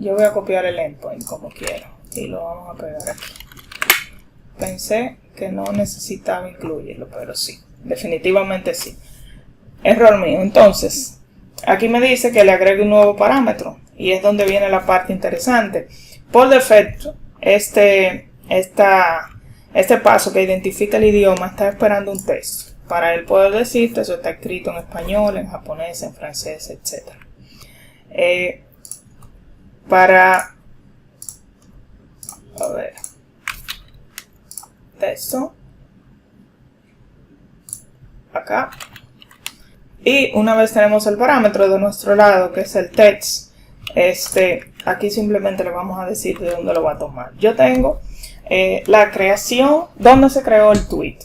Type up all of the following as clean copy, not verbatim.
Yo voy a copiar el endpoint como quiero y lo vamos a pegar aquí. Pensé que no necesitaba incluirlo, pero sí, definitivamente sí. Error mío. Entonces, aquí me dice que le agregue un nuevo parámetro y es donde viene la parte interesante. Por defecto, este paso que identifica el idioma está esperando un texto para él poder decirte eso está escrito en español, en japonés, en francés, etc. A ver, texto acá, y una vez tenemos el parámetro de nuestro lado que es el text, aquí simplemente le vamos a decir de dónde lo va a tomar. Yo tengo la creación, dónde se creó el tweet,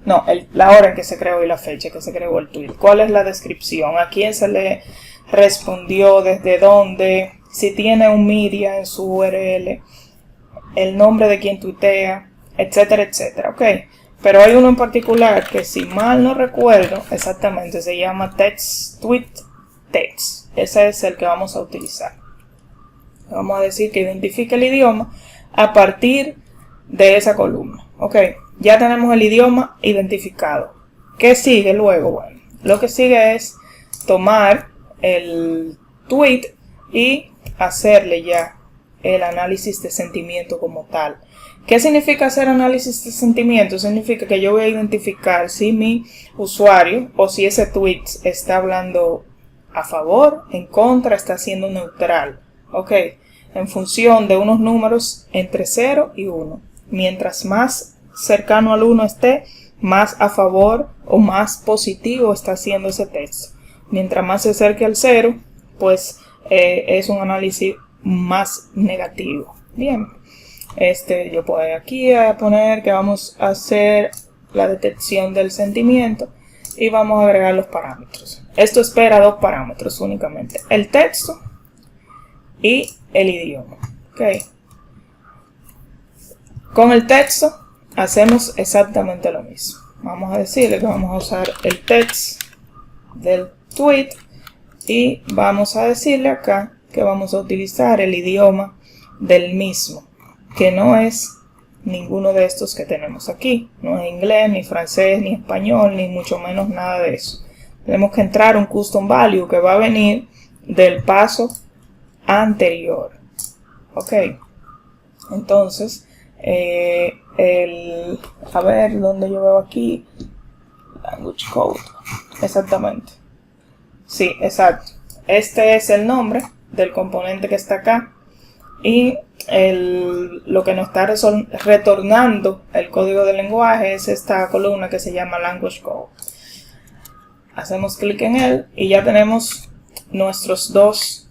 no, la hora en que se creó y la fecha que se creó el tweet, cuál es la descripción, a quién se le respondió, desde dónde, si tiene un media en su URL, el nombre de quien tuitea, etcétera, etcétera, ok. Pero hay uno en particular que, si mal no recuerdo exactamente, se llama text tweet text. Ese es el que vamos a utilizar. Vamos a decir que identifique el idioma a partir de esa columna. Ok, ya tenemos el idioma identificado. ¿Qué sigue luego? Bueno, lo que sigue es tomar el tweet y hacerle ya el análisis de sentimiento como tal. ¿Qué significa hacer análisis de sentimiento? Significa que yo voy a identificar si mi usuario o si ese tweet está hablando a favor, en contra, está siendo neutral. Ok, en función de unos números entre 0 y 1. Mientras más cercano al 1 esté, más a favor o más positivo está haciendo ese texto. Mientras más se acerque al 0, pues es un análisis más negativo. Bien. Yo puedo aquí a poner que vamos a hacer la detección del sentimiento y vamos a agregar los parámetros. Esto espera dos parámetros únicamente, el texto y el idioma. Okay. Con el texto hacemos exactamente lo mismo. Vamos a decirle que vamos a usar el text del tweet y vamos a decirle acá que vamos a utilizar el idioma del mismo, que no es ninguno de estos que tenemos aquí. No es inglés, ni francés, ni español, ni mucho menos nada de eso. Tenemos que entrar un custom value que va a venir del paso anterior. Ok. Entonces, a ver, ¿dónde yo veo aquí? Language code. Exactamente. Sí, exacto. Este es el nombre del componente que está acá. Y lo que nos está retornando el código del lenguaje es esta columna que se llama Language Code. Hacemos clic en él y ya tenemos nuestros dos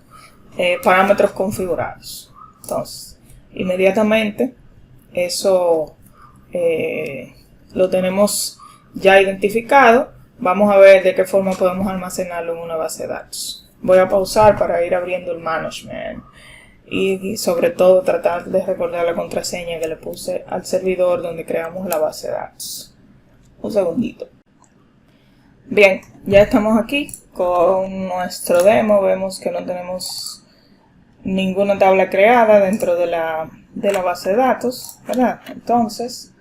parámetros configurados. Entonces, inmediatamente eso lo tenemos ya identificado. Vamos a ver de qué forma podemos almacenarlo en una base de datos. Voy a pausar para ir abriendo el management. Y sobre todo tratar de recordar la contraseña que le puse al servidor donde creamos la base de datos. Un segundito. Bien, ya estamos aquí con nuestro demo. Vemos que no tenemos ninguna tabla creada dentro de la base de datos, ¿verdad? Entonces,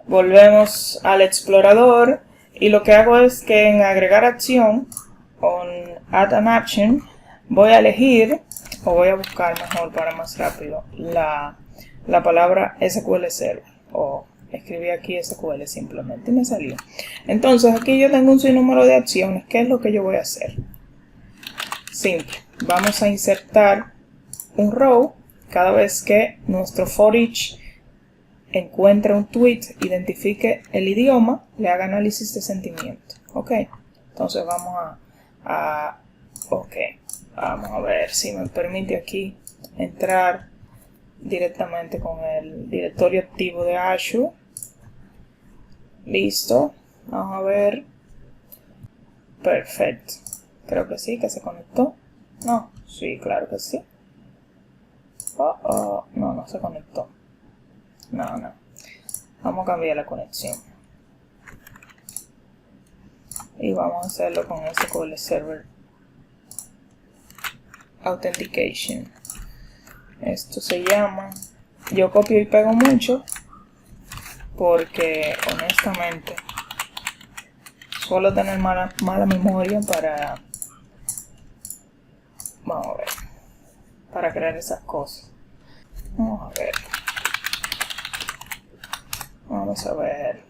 volvemos al explorador y lo que hago es que en agregar acción, con add an action, voy a elegir, o voy a buscar mejor para más rápido, la palabra SQL Server, o escribí aquí SQL simplemente y me salió. Entonces aquí yo tengo un sinnúmero de acciones. ¿Qué es lo que yo voy a hacer? Simple, vamos a insertar un row cada vez que nuestro for each encuentre un tweet, identifique el idioma, le haga análisis de sentimiento. Ok, entonces vamos vamos a ver si me permite aquí entrar directamente con el directorio activo de Azure. Listo, vamos a ver. Perfecto, creo que sí, que se conectó. No, sí, claro que sí. No se conectó. No. Vamos a cambiar la conexión. Y vamos a hacerlo con SQL Server Authentication. Esto se llama, yo copio y pego mucho porque honestamente suelo tener mala memoria para, vamos a ver, para crear esas cosas. Vamos a ver. Vamos a ver.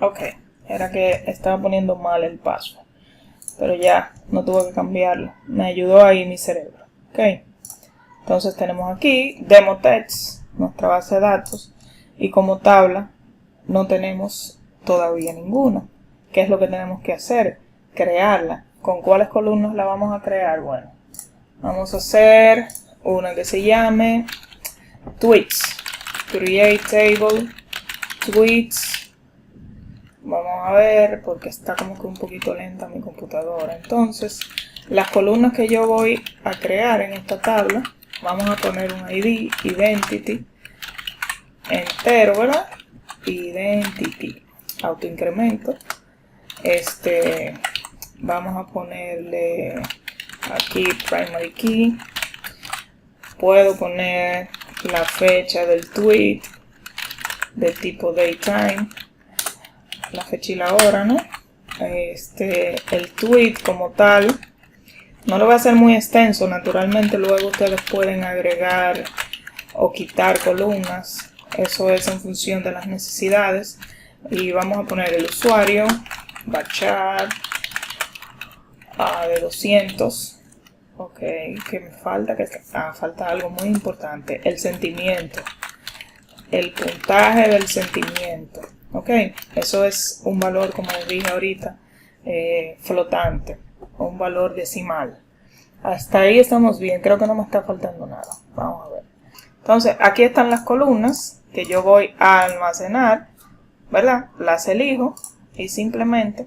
Ok, era que estaba poniendo mal el paso, pero ya no tuve que cambiarlo. Me ayudó ahí mi cerebro. Ok, entonces tenemos aquí demo text, nuestra base de datos, y como tabla no tenemos todavía ninguna. ¿Qué es lo que tenemos que hacer? Crearla. ¿Con cuáles columnas la vamos a crear? Bueno, vamos a hacer una que se llame tweets. Create table, tweets. Vamos a ver, porque está como que un poquito lenta mi computadora. Entonces, las columnas que yo voy a crear en esta tabla, vamos a poner un ID, identity, entero, ¿verdad? Identity, autoincremento. Vamos a ponerle aquí primary key. Puedo poner la fecha del tweet de tipo datetime, la fecha y la hora, ¿no? El tweet como tal no lo voy a hacer muy extenso. Naturalmente luego ustedes pueden agregar o quitar columnas, eso es en función de las necesidades. Y vamos a poner el usuario, bachar de 200. Ok, que me falta, falta algo muy importante, el sentimiento, el puntaje del sentimiento. Ok, eso es un valor, como les dije ahorita, flotante, o un valor decimal. Hasta ahí estamos bien, creo que no me está faltando nada. Vamos a ver. Entonces, aquí están las columnas que yo voy a almacenar, ¿verdad? Las elijo y simplemente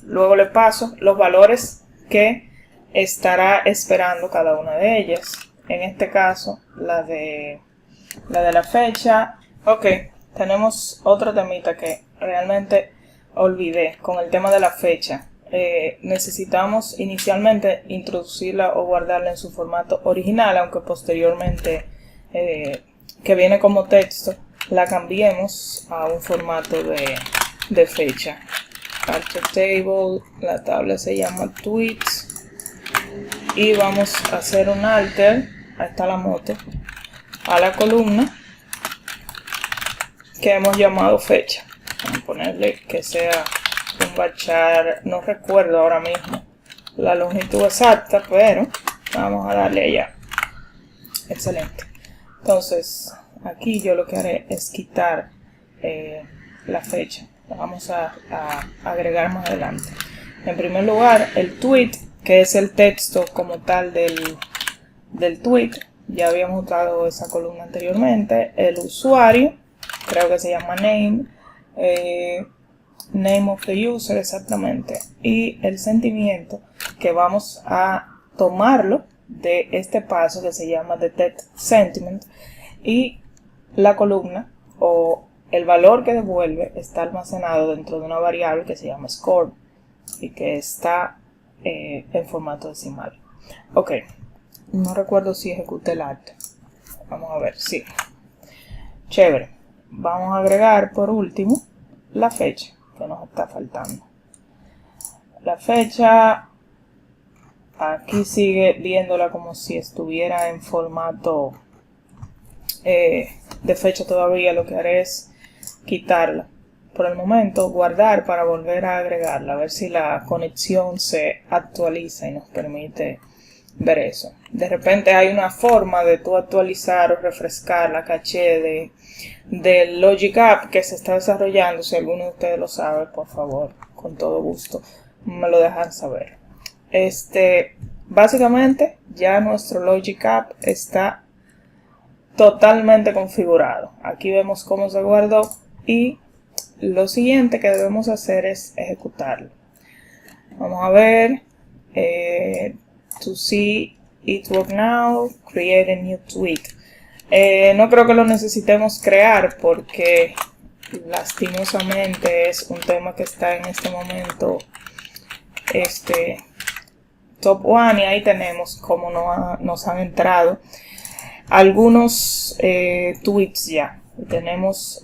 luego le paso los valores que estará esperando cada una de ellas. En este caso, la de la fecha. Ok, tenemos otro temita que realmente olvidé con el tema de la fecha. Necesitamos inicialmente introducirla o guardarla en su formato original, aunque posteriormente que viene como texto la cambiemos a un formato de fecha. Alter table, la tabla se llama tweets y vamos a hacer un alter, ahí está la moto, a la columna que hemos llamado fecha. Vamos a ponerle que sea un bachar, no recuerdo ahora mismo la longitud exacta, pero vamos a darle allá. Excelente. Entonces aquí yo lo que haré es quitar la fecha. La vamos a agregar más adelante. En primer lugar, el tweet, que es el texto como tal del tweet. Ya habíamos usado esa columna anteriormente. El usuario, creo que se llama name. Name of the user, exactamente. Y el sentimiento, que vamos a tomarlo de este paso que se llama detect sentiment. Y la columna o el valor que devuelve está almacenado dentro de una variable que se llama score y que está en formato decimal. Ok, no recuerdo si ejecuté el acto. Vamos a ver, sí. Chévere. Vamos a agregar por último la fecha que nos está faltando. La fecha aquí sigue viéndola como si estuviera en formato de fecha todavía. Lo que haré es quitarla por el momento, guardar para volver a agregarla, a ver si la conexión se actualiza y nos permite ver eso. De repente hay una forma de tú actualizar o refrescar la caché del Logic App que se está desarrollando. Si alguno de ustedes lo sabe, por favor, con todo gusto me lo dejan saber. Básicamente ya nuestro Logic App está totalmente configurado. Aquí vemos cómo se guardó y lo siguiente que debemos hacer es ejecutarlo. Vamos a ver, to see it work now, create a new tweet. No creo que lo necesitemos crear porque lastimosamente es un tema que está en este momento top 1 y ahí tenemos cómo nos han entrado algunos tweets ya. Tenemos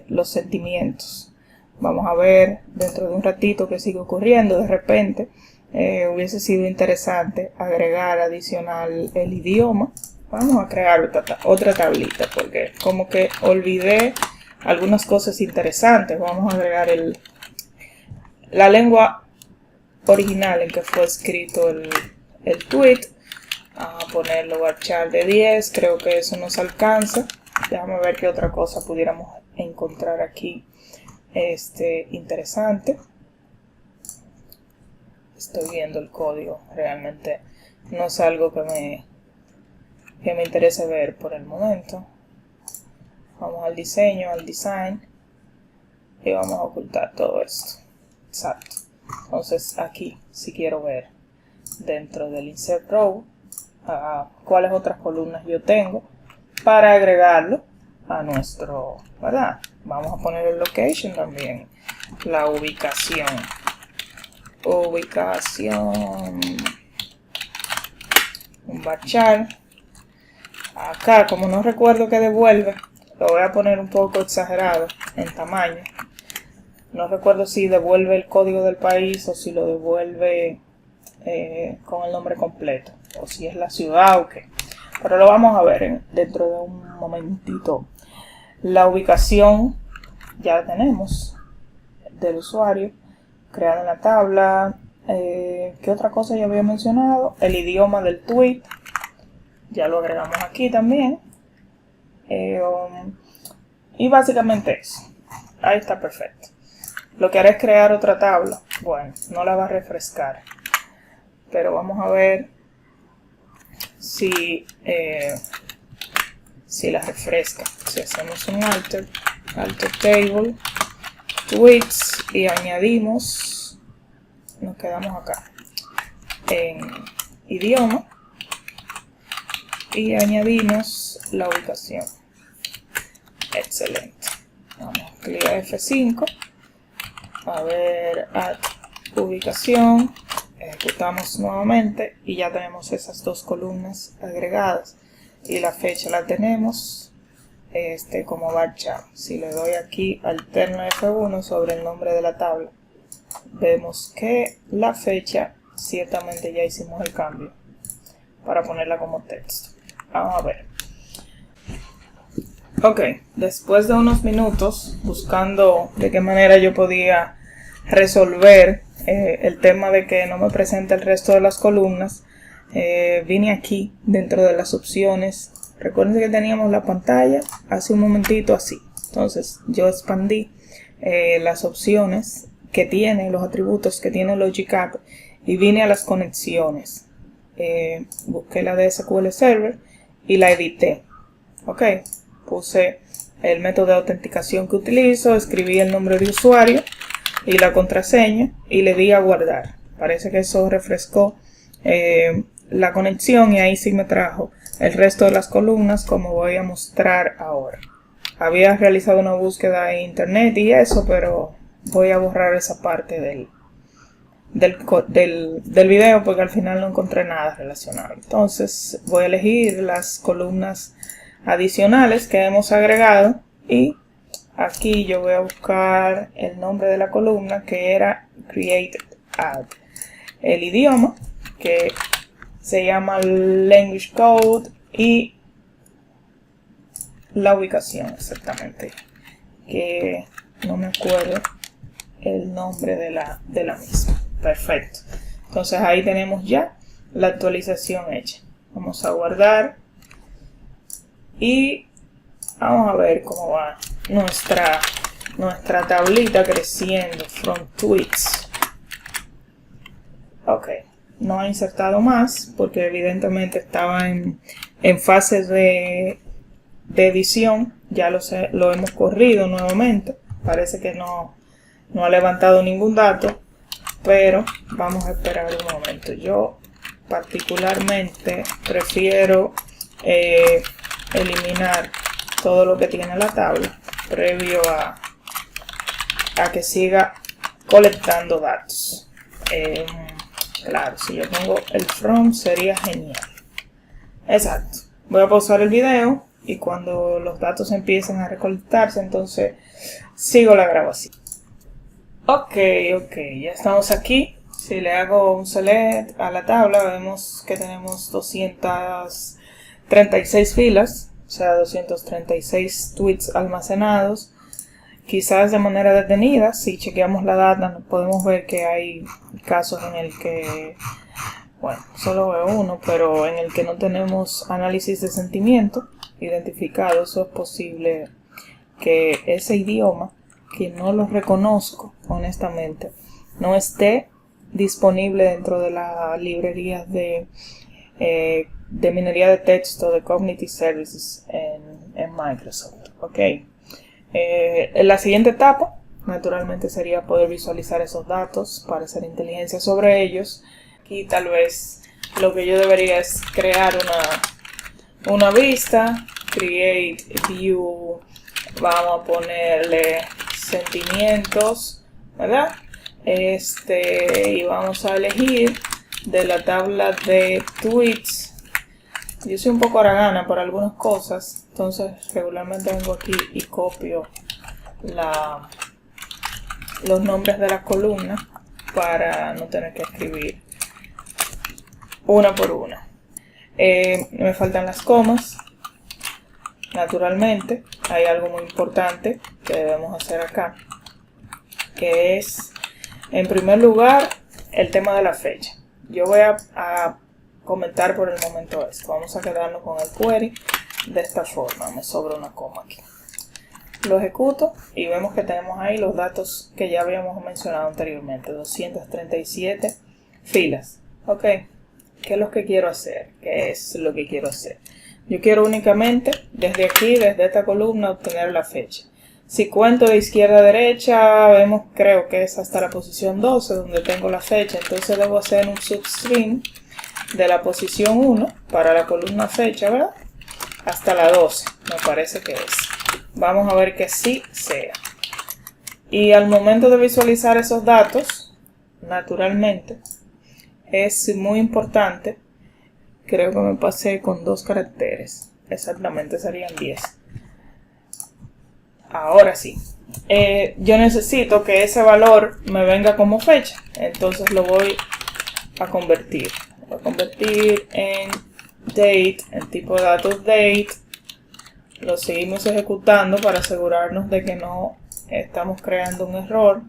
los sentimientos. Vamos a ver dentro de un ratito qué sigue ocurriendo. De repente hubiese sido interesante agregar adicional el idioma. Vamos a crear otra tablita porque como que olvidé algunas cosas interesantes. Vamos a agregar la lengua original en que fue escrito el tweet. Vamos a ponerlo varchar de 10. Creo que eso nos alcanza. Déjame ver qué otra cosa pudiéramos encontrar aquí interesante. Estoy viendo el código. Realmente no es algo que me interese ver por el momento. Vamos al diseño, al design. Y vamos a ocultar todo esto. Exacto. Entonces aquí si quiero ver dentro del insert row cuáles otras columnas yo tengo para agregarlo a nuestro, ¿verdad? Vamos a poner el location también, la ubicación, un varchar. Acá, como no recuerdo qué devuelve, lo voy a poner un poco exagerado en tamaño. No recuerdo si devuelve el código del país o si lo devuelve con el nombre completo, o si es la ciudad o qué. Pero lo vamos a ver dentro de un momentito. La ubicación ya la tenemos del usuario creada en la tabla. ¿Qué otra cosa ya había mencionado? El idioma del tweet. Ya lo agregamos aquí también. Y básicamente eso. Ahí está perfecto. Lo que haré es crear otra tabla. Bueno, no la va a refrescar. Pero vamos a ver si la refresca. Si hacemos un alter table, tweets y añadimos, nos quedamos acá en idioma y añadimos la ubicación. Excelente. Vamos a clic a F5. A ver, add ubicación. Ejecutamos nuevamente y ya tenemos esas dos columnas agregadas. Y la fecha la tenemos como varchar. Si le doy aquí alterno F1 sobre el nombre de la tabla, vemos que la fecha ciertamente ya hicimos el cambio para ponerla como texto. Vamos a ver. Ok, después de unos minutos buscando de qué manera yo podía resolver el tema de que no me presenta el resto de las columnas, vine aquí dentro de las opciones. Recuerden que teníamos la pantalla hace un momentito así. Entonces yo expandí las opciones que tiene, los atributos que tiene Logic App y vine a las conexiones. Busqué la de SQL Server y la edité. Ok, puse el método de autenticación que utilizo, escribí el nombre de usuario y la contraseña y le di a guardar. Parece que eso refrescó la conexión y ahí sí me trajo el resto de las columnas como voy a mostrar ahora. Había realizado una búsqueda en internet y eso, pero voy a borrar esa parte del video porque al final no encontré nada relacionado. Entonces voy a elegir las columnas adicionales que hemos agregado y aquí yo voy a buscar el nombre de la columna que era created add, el idioma que se llama language code y la ubicación exactamente, que no me acuerdo el nombre de la misma. Perfecto, entonces ahí tenemos ya la actualización hecha. Vamos a guardar y vamos a ver cómo va nuestra tablita creciendo from tweets. Ok, no ha insertado más porque evidentemente estaba en fase de edición. Ya lo hemos corrido nuevamente. Parece que no ha levantado ningún dato, pero vamos a esperar un momento. Yo particularmente prefiero eliminar todo lo que tiene la tabla previo a que siga colectando datos. Claro, si yo pongo el from sería genial. Exacto. Voy a pausar el video y cuando los datos empiecen a recolectarse, entonces sigo la grabación. Ok, ya estamos aquí. Si le hago un select a la tabla, vemos que tenemos 236 filas, o sea, 236 tweets almacenados. Quizás de manera detenida, si chequeamos la data, podemos ver que hay casos en el que, bueno, solo veo uno, pero en el que no tenemos análisis de sentimiento identificado. Eso es posible que ese idioma, que no lo reconozco honestamente, no esté disponible dentro de las librerías de minería de texto de Cognitive Services en Microsoft. Ok. La siguiente etapa, naturalmente, sería poder visualizar esos datos para hacer inteligencia sobre ellos. Aquí tal vez lo que yo debería es crear una vista, create view, vamos a ponerle sentimientos, ¿verdad? Y vamos a elegir de la tabla de tweets. Yo soy un poco haragana para algunas cosas, entonces regularmente vengo aquí y copio los nombres de las columnas para no tener que escribir una por una. Me faltan las comas. Naturalmente, hay algo muy importante que debemos hacer acá, que es, en primer lugar, el tema de la fecha. Yo voy a comentar por el momento esto. Vamos a quedarnos con el query de esta forma. Me sobra una coma aquí. Lo ejecuto y vemos que tenemos ahí los datos que ya habíamos mencionado anteriormente. 237 filas. Ok. ¿Qué es lo que quiero hacer? ¿Qué es lo que quiero hacer? Yo quiero únicamente, desde aquí, desde esta columna, obtener la fecha. Si cuento de izquierda a derecha, vemos, creo que es hasta la posición 12, donde tengo la fecha. Entonces debo hacer un substring de la posición 1 para la columna fecha, ¿verdad? Hasta la 12, me parece que es. Vamos a ver que sí sea. Y al momento de visualizar esos datos, naturalmente, es muy importante. Creo que me pasé con 2 caracteres. Exactamente, serían 10. Ahora sí. Yo necesito que ese valor me venga como fecha. Entonces lo voy a convertir. Voy a convertir en date, en tipo de datos date. Lo seguimos ejecutando para asegurarnos de que no estamos creando un error.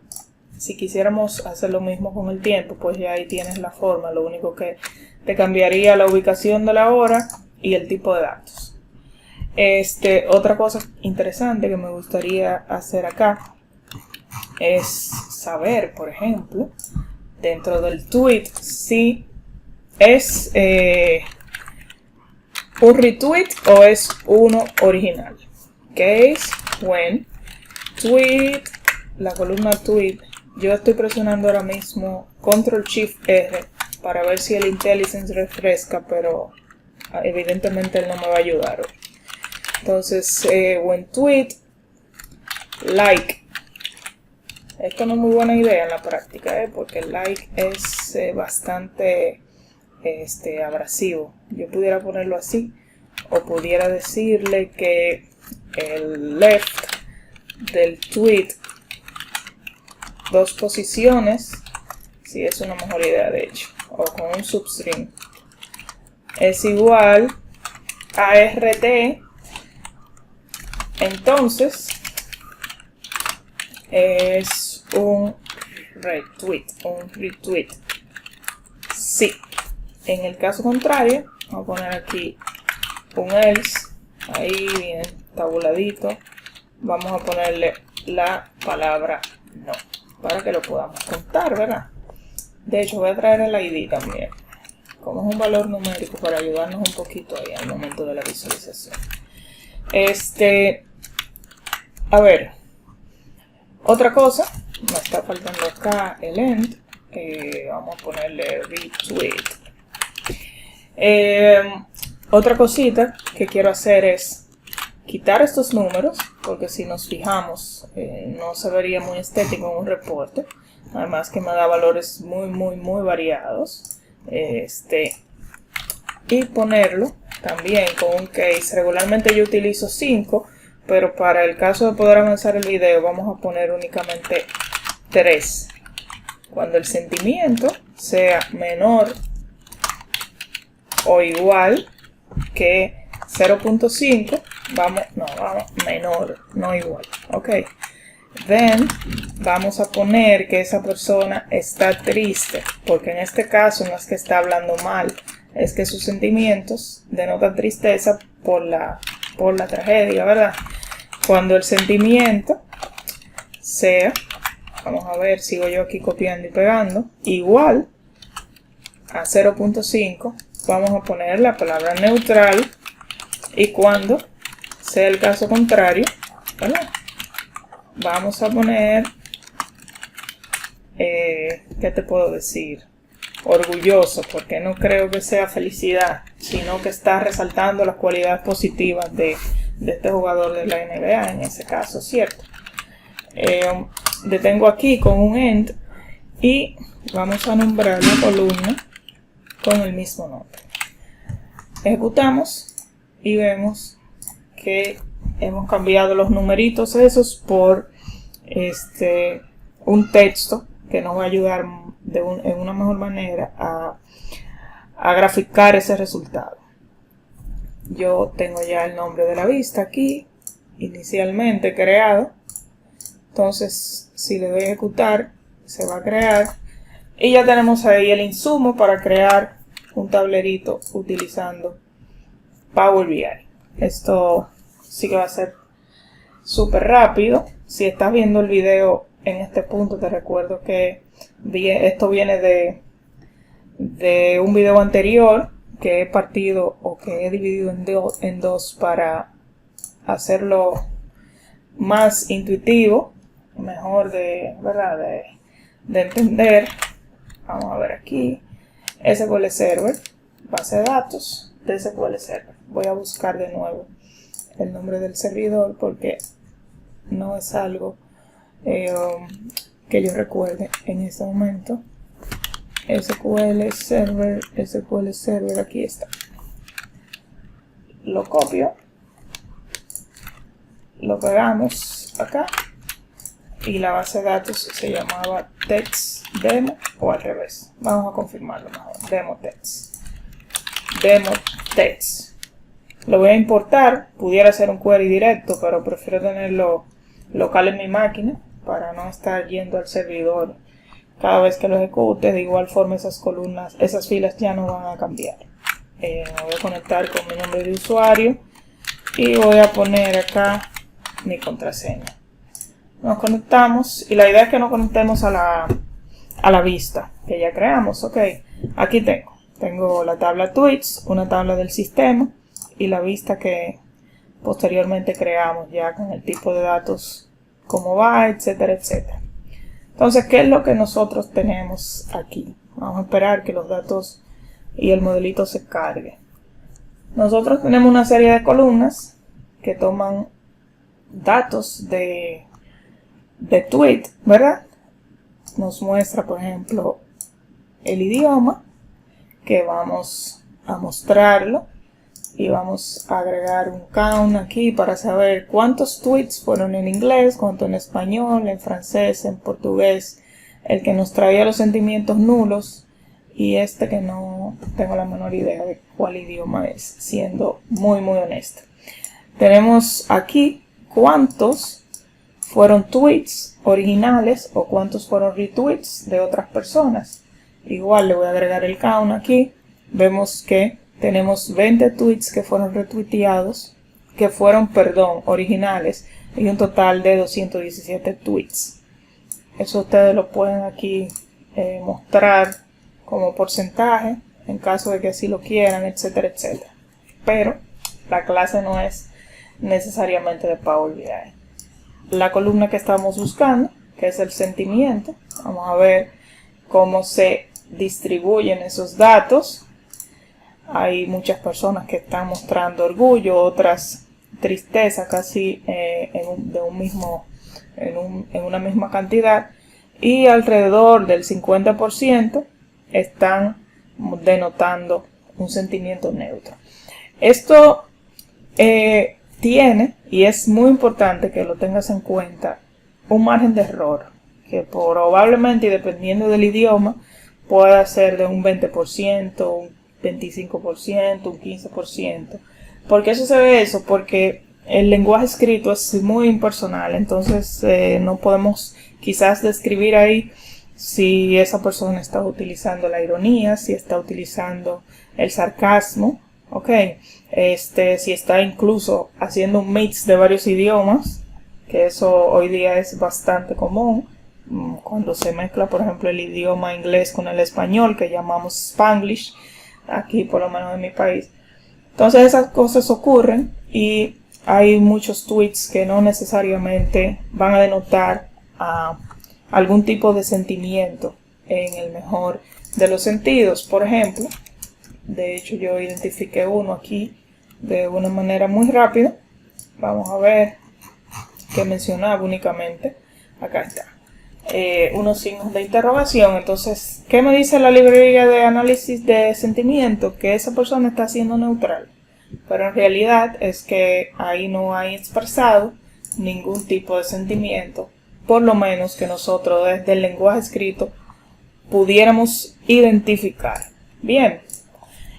Si quisiéramos hacer lo mismo con el tiempo, pues ya ahí tienes la forma. Lo único que te cambiaría la ubicación de la hora y el tipo de datos. Otra cosa interesante que me gustaría hacer acá es saber, por ejemplo, dentro del tweet, si es un retweet o es uno original. Case when tweet, la columna tweet. Yo estoy presionando ahora mismo Ctrl+Shift+R para ver si el IntelliSense refresca, pero evidentemente él no me va a ayudar hoy. Entonces, when tweet, like. Esto no es muy buena idea en la práctica, porque el like es bastante abrasivo. Yo pudiera ponerlo así, o pudiera decirle que el left del tweet, 2 posiciones, si es una mejor idea de hecho, o con un substring, es igual a RT. Entonces es un retweet, sí. En el caso contrario, vamos a poner aquí un else, ahí bien tabuladito. Vamos a ponerle la palabra no, para que lo podamos contar, ¿verdad? De hecho, voy a traer el ID también, como es un valor numérico, para ayudarnos un poquito ahí al momento de la visualización. A ver, otra cosa, me está faltando acá el end, vamos a ponerle retweet. Otra cosita que quiero hacer es quitar estos números, porque si nos fijamos no se vería muy estético en un reporte. además que me da valores muy variados. Y ponerlo también con un case. Regularmente yo utilizo 5, pero para el caso de poder avanzar el video vamos a poner únicamente 3. Cuando el sentimiento sea menor o igual que 0.5, vamos menor, no igual, ok. Then vamos a poner que esa persona está triste, porque en este caso no es que está hablando mal, es que sus sentimientos denotan tristeza por la tragedia, ¿verdad? Cuando el sentimiento sea, vamos a ver, sigo yo aquí copiando y pegando, igual a 0.5, vamos a poner la palabra neutral, y cuando sea el caso contrario, ¿verdad? Vamos a poner, ¿qué te puedo decir? Orgulloso, porque no creo que sea felicidad, sino que está resaltando las cualidades positivas de este jugador de la NBA, en ese caso, ¿cierto? Detengo aquí con un end y vamos a nombrar la columna con el mismo nombre. Ejecutamos y vemos que hemos cambiado los numeritos esos por un texto que nos va a ayudar en una mejor manera a graficar ese resultado. Yo tengo ya el nombre de la vista aquí, inicialmente creado. Entonces, si le doy a ejecutar, se va a crear. Y ya tenemos ahí el insumo para crear un tablerito utilizando Power BI. Esto sí que va a ser súper rápido. Si estás viendo el video en este punto, te recuerdo que esto viene de un video anterior que he partido o que he dividido en dos para hacerlo más intuitivo, mejor de entender. Vamos a ver aquí, SQL Server, base de datos de SQL Server. Voy a buscar de nuevo el nombre del servidor porque no es algo que yo recuerde en este momento. SQL Server, aquí está. Lo copio, lo pegamos acá y la base de datos se llamaba text demo o al revés. Vamos a confirmarlo mejor. Demo text. Lo voy a importar, pudiera ser un query directo, pero prefiero tenerlo local en mi máquina para no estar yendo al servidor cada vez que lo ejecute. De igual forma esas columnas, esas filas ya no van a cambiar. Me voy a conectar con mi nombre de usuario y voy a poner acá mi contraseña. Nos conectamos y la idea es que nos conectemos a la vista que ya creamos. Ok, aquí tengo la tabla tweets, una tabla del sistema y la vista que posteriormente creamos ya con el tipo de datos, cómo va, etcétera, etcétera. Entonces, ¿qué es lo que nosotros tenemos aquí? Vamos a esperar que los datos y el modelito se cargue. Nosotros tenemos una serie de columnas que toman datos de tweet, ¿verdad? Nos muestra, por ejemplo, el idioma, que vamos a mostrarlo y vamos a agregar un count aquí para saber cuántos tweets fueron en inglés, cuánto en español, en francés, en portugués, el que nos traía los sentimientos nulos y este que no tengo la menor idea de cuál idioma es, siendo muy honesto. Tenemos aquí cuántos fueron tweets originales o cuántos fueron retweets de otras personas. Igual le voy a agregar el count aquí. Vemos que tenemos 20 tweets que fueron retuiteados, originales, y un total de 217 tweets. Eso ustedes lo pueden aquí mostrar como porcentaje, en caso de que así lo quieran, etcétera, etcétera. Pero la clase no es necesariamente de Power BI. La columna que estamos buscando, que es el sentimiento, vamos a ver cómo se distribuyen esos datos. Hay muchas personas que están mostrando orgullo, otras tristeza, casi en una misma cantidad. y alrededor del 50% están denotando un sentimiento neutro. Esto tiene, y es muy importante que lo tengas en cuenta, un margen de error que probablemente, y dependiendo del idioma, puede ser de un 20%, un 25%, un 15%. ¿Por qué sucede eso? Porque el lenguaje escrito es muy impersonal, entonces no podemos quizás describir ahí si esa persona está utilizando la ironía, si está utilizando el sarcasmo, ¿ok? Si está incluso haciendo un mix de varios idiomas, que eso hoy día es bastante común, cuando se mezcla, por ejemplo, el idioma inglés con el español, que llamamos Spanglish, aquí por lo menos en mi país. Entonces esas cosas ocurren y hay muchos tweets que no necesariamente van a denotar algún tipo de sentimiento en el mejor de los sentidos. Por ejemplo, de hecho yo identifiqué uno aquí de una manera muy rápida. Vamos a ver que mencionaba únicamente. Acá está. Unos signos de interrogación. Entonces, ¿qué me dice la librería de análisis de sentimiento? Que esa persona está siendo neutral. Pero en realidad es que ahí no hay expresado ningún tipo de sentimiento, por lo menos que nosotros desde el lenguaje escrito pudiéramos identificar. Bien,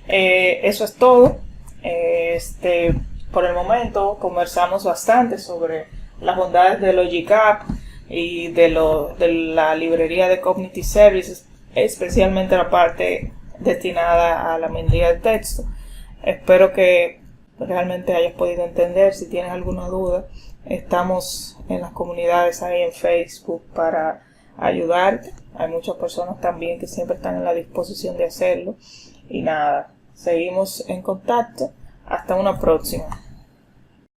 eso es todo. Por el momento conversamos bastante sobre las bondades de Logic App y de la librería de Cognitive Services, especialmente la parte destinada a la minería de texto. Espero que realmente hayas podido entender. Si tienes alguna duda, estamos en las comunidades ahí en Facebook para ayudarte. Hay muchas personas también que siempre están en la disposición de hacerlo. Y nada, seguimos en contacto. Hasta una próxima.